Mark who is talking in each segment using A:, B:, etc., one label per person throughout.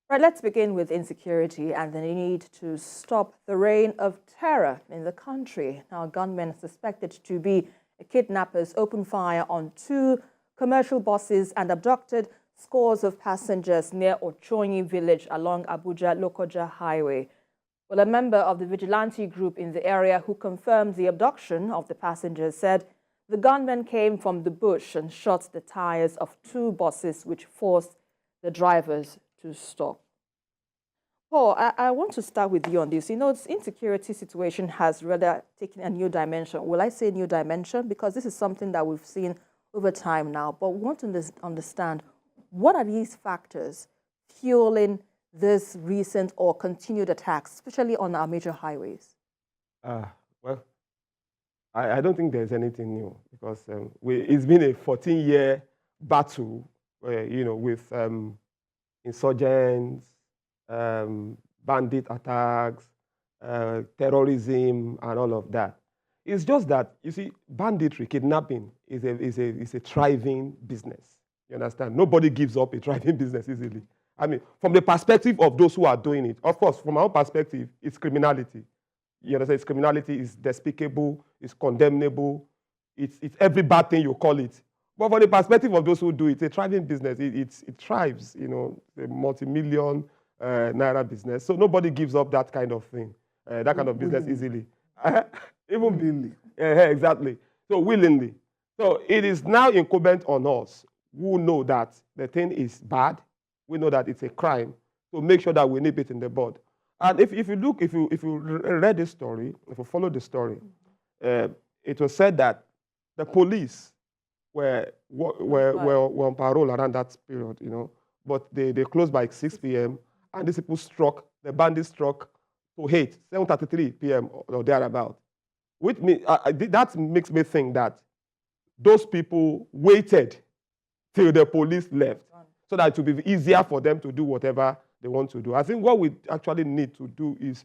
A: Right, let's begin with insecurity and the need to stop the reign of terror in the country. Now, gunmen suspected to be kidnappers opened fire on two commercial buses and abducted scores of passengers near Ochonyi village along Abuja Lokoja highway. Well, a member of the vigilante group in the area who confirmed the abduction of the passengers said the gunmen came from the bush and shot the tires of two buses, which forced the drivers to stop. Paul, I want to start with you on this. You know, this insecurity situation has rather taken a new dimension. Will I say new dimension? Because this is something that we've seen over time now. But we want to understand, what are these factors fueling this recent or continued attacks, especially on our major highways?
B: Well, I don't think there's anything new, because it's been a 14-year battle, with insurgents, bandit attacks, terrorism, and all of that. It's just that, you see, banditry, kidnapping is a thriving business. You understand? Nobody gives up a thriving business easily. I mean, from the perspective of those who are doing it, of course, from our perspective, it's criminality. You understand? It's criminality, it's despicable, it's condemnable, it's every bad thing you call it. But from the perspective of those who do it, it's a thriving business. It thrives, a multi-million naira business. So nobody gives up that kind of thing, that kind of business easily. Even willingly. Exactly. So willingly. So it is now incumbent on us who know that the thing is bad, we know that it's a crime, to make sure that we nip it in the bud. And if you read this story, if you follow the story, it was said that the police were on parole around that period, but they closed by 6 p.m. and these people the bandits struck to 7:33 p.m. or thereabout. Which that makes me think that those people waited till the police left, so that it would be easier for them to do whatever they want to do. I think what we actually need to do is,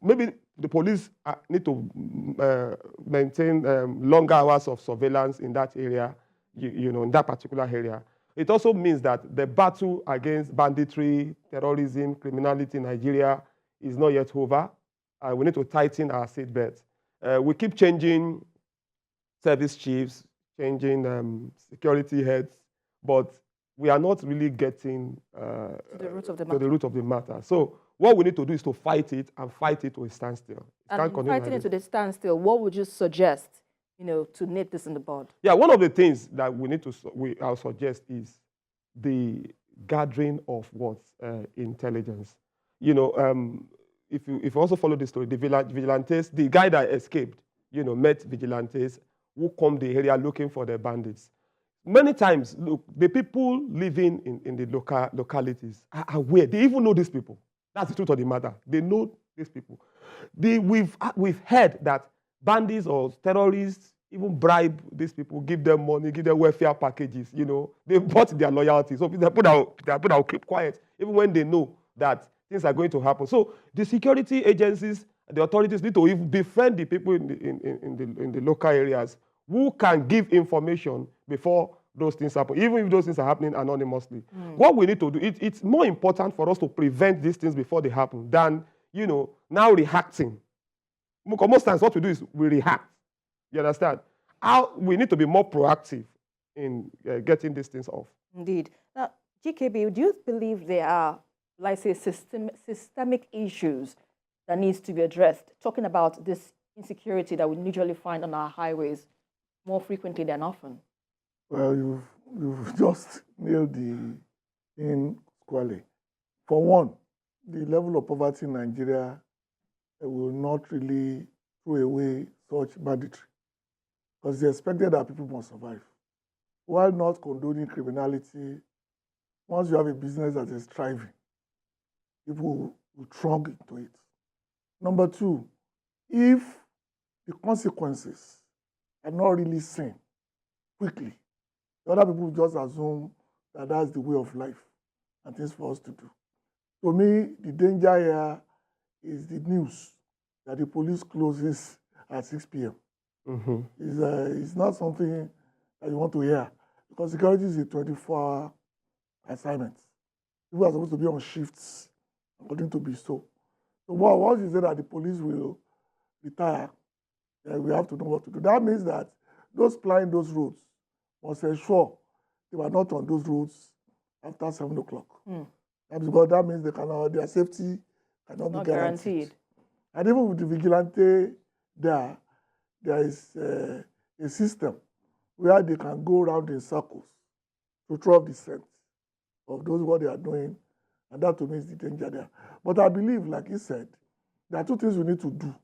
B: maybe the police need to maintain longer hours of surveillance in that area, in that particular area. It also means that the battle against banditry, terrorism, criminality in Nigeria is not yet over. We need to tighten our seatbelts. We keep changing service chiefs, changing security heads, but we are not really getting to the root of the matter. So what we need to do is to fight it, and fight it to a standstill.
A: And fighting it to the standstill, what would you suggest, to nip this in the bud? Yeah,
B: one of the things that I'll suggest is the gathering of intelligence. If you also follow the story, the vigilantes, the guy that escaped, met vigilantes who come the area looking for the bandits. Many times, look, the people living in the localities are aware. They even know these people. That's the truth of the matter. They know these people. We've heard that bandits or terrorists even bribe these people, give them money, give them welfare packages. They bought their loyalty. So they put out keep quiet, even when they know that things are going to happen. So the security agencies, the authorities need to even befriend the people in the local areas who can give information before those things happen, even if those things are happening anonymously. What we need to do, it's more important for us to prevent these things before they happen than, now reacting. Most times what we do is we react. You understand? We need to be more proactive in getting these things off.
A: Indeed. Now, GKB, do you believe there are, like say, systemic issues that needs to be addressed, talking about this insecurity that we usually find on our highways more frequently than often?
C: Well, you've just nailed the thing squarely. For one, the level of poverty in Nigeria will not really throw away such banditry, because it's expected that people must survive. While not condoning criminality, once you have a business that is thriving, people will throng into it. Number two, if the consequences are not really seen quickly, the other people just assume that that's the way of life and things for us to do. To me, the danger here is the news that the police closes at 6 p.m. It's not something that you want to hear, because security is a 24-hour assignment. People are supposed to be on shifts, according to be so. So once you say that the police will retire, we have to know what to do. That means that those plying those roads must ensure they were not on those roads after 7 o'clock. Because that means their safety cannot be guaranteed. And even with the vigilante there is a system where they can go around in circles to throw off the scent of those what they are doing, and that to me is the danger there. But I believe, like he said, there are two things we need to do.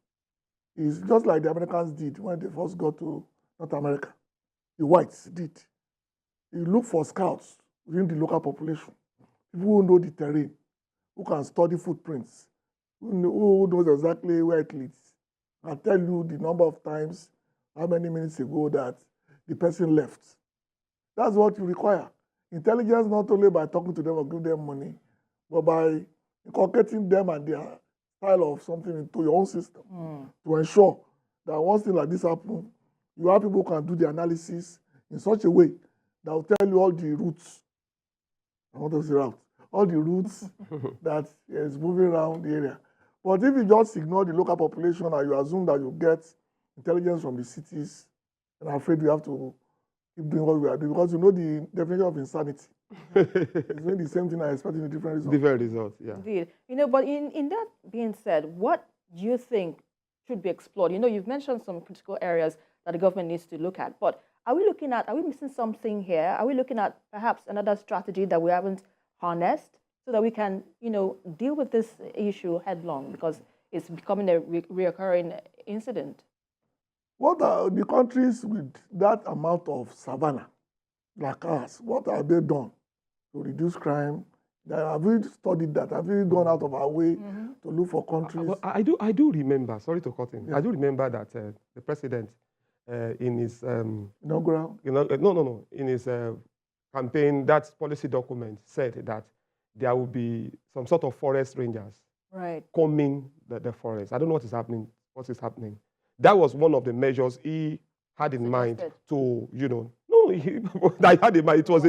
C: It's just like the Americans did when they first got to North America. The whites did. You look for scouts within the local population, people who know the terrain, who can study footprints, who knows exactly where it leads, and tell you the number of times, how many minutes ago that the person left. That's what you require. Intelligence not only by talking to them or giving them money, but by inculcating them and their style of something into your own system to ensure that once thing like this happens, you have people who can do the analysis in such a way that will tell you all the routes. I want to say routes. All the routes that is moving around the area. But if you just ignore the local population and you assume that you get intelligence from the cities, then I'm afraid we have to keep doing what we are doing, because you know the definition of insanity. It's doing the same thing I expect in a different result.
B: Different results, yeah.
A: Indeed. But in that being said, what do you think should be explored? You've mentioned some critical areas that the government needs to look at, but are we missing something here? Are we looking at perhaps another strategy that we haven't harnessed so that we can, deal with this issue headlong, because it's becoming a reoccurring incident?
C: What are the countries with that amount of savannah, like us, what have they done to reduce crime? Have we studied that? Have we gone out of our way to look for countries?
B: I do remember, sorry to cut in, I do remember that the president in his
C: inaugural?
B: In his campaign, that policy document said that there will be some sort of forest rangers combing the forest. I don't know what is happening. That was one of the measures he had in mind to, I had in mind. It was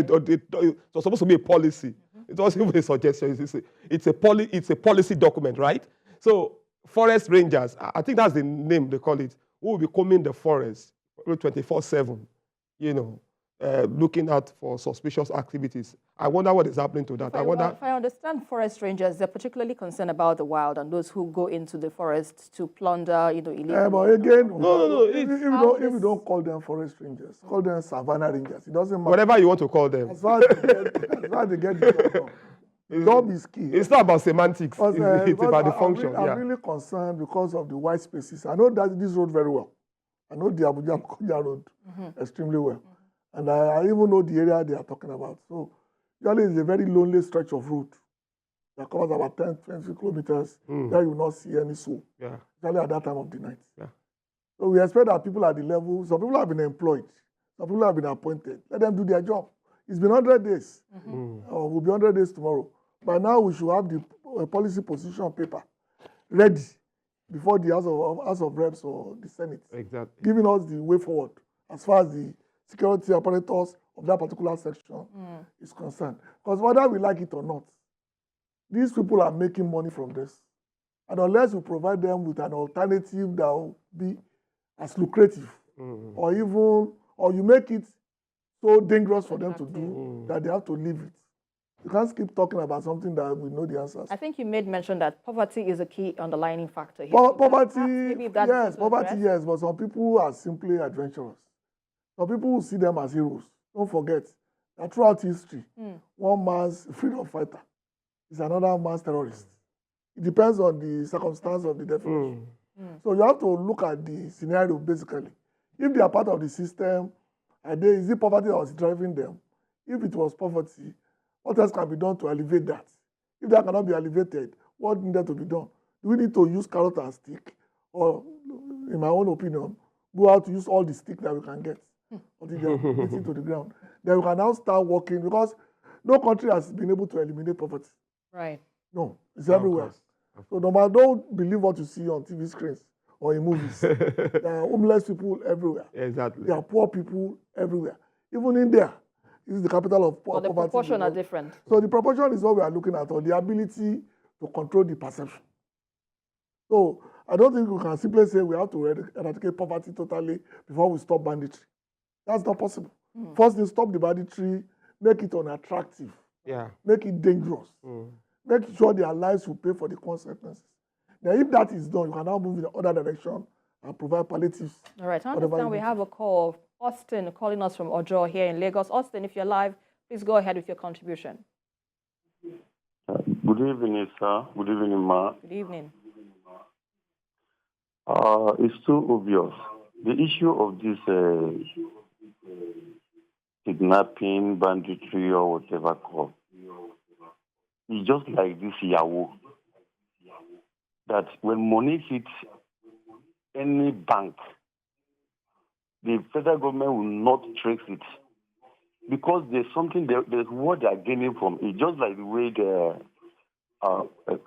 B: supposed to be a policy. It wasn't even a suggestion. It's a policy document, right? So forest rangers, I think that's the name they call it, who will be combing the forest 24/7, looking out for suspicious activities. I wonder what is happening to that.
A: If I understand forest rangers, they're particularly concerned about the wild and those who go into the forest to plunder, illegally.
C: But again,
B: no.
C: If you don't call them forest rangers, call them savannah rangers. It doesn't matter.
B: Whatever you want to call them.
C: As far as they get the job is key.
B: It's not about semantics. It's about the function.
C: I'm really concerned because of the white spaces. I know that this road very well. I know the Abuja Lokoja road extremely well. And I even know the area they are talking about. So usually it's a very lonely stretch of road that covers about 10, 20 kilometers. There you will not see any soul. Usually at that time of the night. So we expect that people at the level, some people have been employed, some people have been appointed. Let them do their job. It's been 100 days. Will be 100 days tomorrow. By now we should have the policy position paper ready before the House of Reps or the Senate.
B: Exactly.
C: Giving us the way forward as far as the security apparatus of that particular section is concerned. Because whether we like it or not, these people are making money from this. And unless we provide them with an alternative that will be as lucrative, or you make it so dangerous for them to do that they have to leave it. You can't keep talking about something that we know the answers.
A: I think you made mention that poverty is a key underlying factor here.
C: Poverty, yes, but some people are simply adventurous. Some people will see them as heroes. Don't forget that throughout history, one man's freedom fighter is another man's terrorist. It depends on the circumstance of the definition. So you have to look at the scenario basically. If they are part of the system, is it poverty that was driving them? If it was poverty, what else can be done to alleviate that? If that cannot be alleviated, what needed to be done? Do we need to use carrot and stick? Or, in my own opinion, go out to use all the stick that we can get until they are getting to the ground? Then we can now start working, because no country has been able to eliminate poverty.
A: Right.
C: No, it's everywhere. So no matter, don't believe what you see on TV screens or in movies. There are homeless people everywhere.
B: Exactly.
C: There are poor people everywhere. Even in there, is the capital of
A: But the
C: poverty.
A: proportion are different.
C: So the proportion is what we are looking at, or the ability to control the perception. So I don't think we can simply say we have to eradicate poverty totally before we stop banditry. That's not possible. First, they stop the banditry, make it unattractive, make it dangerous, make sure their lives will pay for the consequences. Now, if that is done, you can now move in the other direction and provide palliatives.
A: All right, I understand we have a call. Austin calling us from Ojo here in Lagos. Austin, if you're live, please go ahead with your contribution.
D: Good evening, sir. Good evening, ma.
A: Good evening.
D: It's too obvious. The issue of this kidnapping, banditry, or whatever called, is just like this Yahoo. That when money hits any bank, the federal government will not trace it because there's something, there's what they are gaining from it. Just like the way the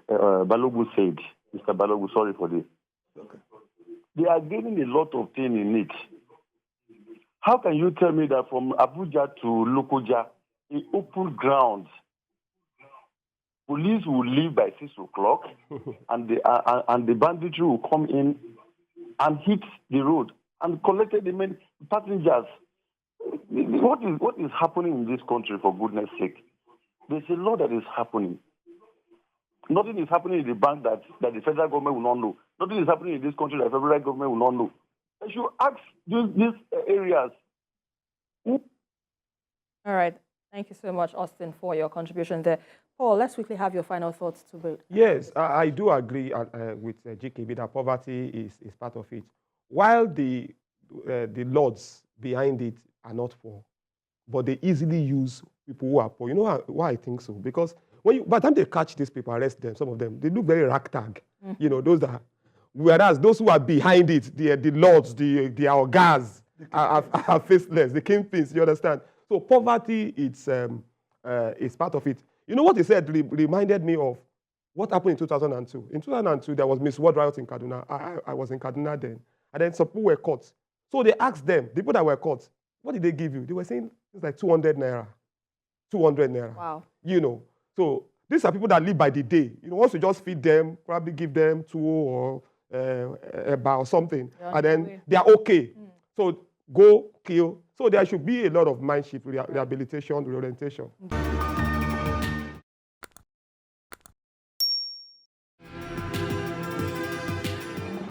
D: Balogu said, Mr. Balogu, sorry for this. Okay. They are gaining a lot of things in it. How can you tell me that from Abuja to Lokoja, in open ground, police will leave by 6 o'clock and the banditry will come in and hit the road and collect the main passengers? What is happening in this country, for goodness sake? There's a lot that is happening. Nothing is happening in the bank that the federal government will not know. Nothing is happening in this country that the federal government will not know. I should ask these areas.
A: All right. Thank you so much, Austin, for your contribution there. Paul, let's quickly have your final thoughts to build.
B: Yes, I do agree with GKB that poverty is part of it. While the lords behind it are not poor, but they easily use people who are poor. You know why I think so? Because by the time they catch these people, arrest them, some of them, they look very ragtag. You know, whereas those who are behind it, the lords, the orgas, are faceless, the kingpins, you understand? So poverty is part of it. You know what he said reminded me of what happened in 2002. In 2002, there was Miss World riot in Kaduna. I was in Kaduna then. And then some people were caught. So they asked them, the people that were caught, what did they give you? They were saying it's like 200 naira. 200 naira.
A: Wow.
B: You know, so these are people that live by the day. You know, once you just feed them, probably give them two or a bar or something, and then they are okay. So go kill. So there should be a lot of mindship, rehabilitation, reorientation.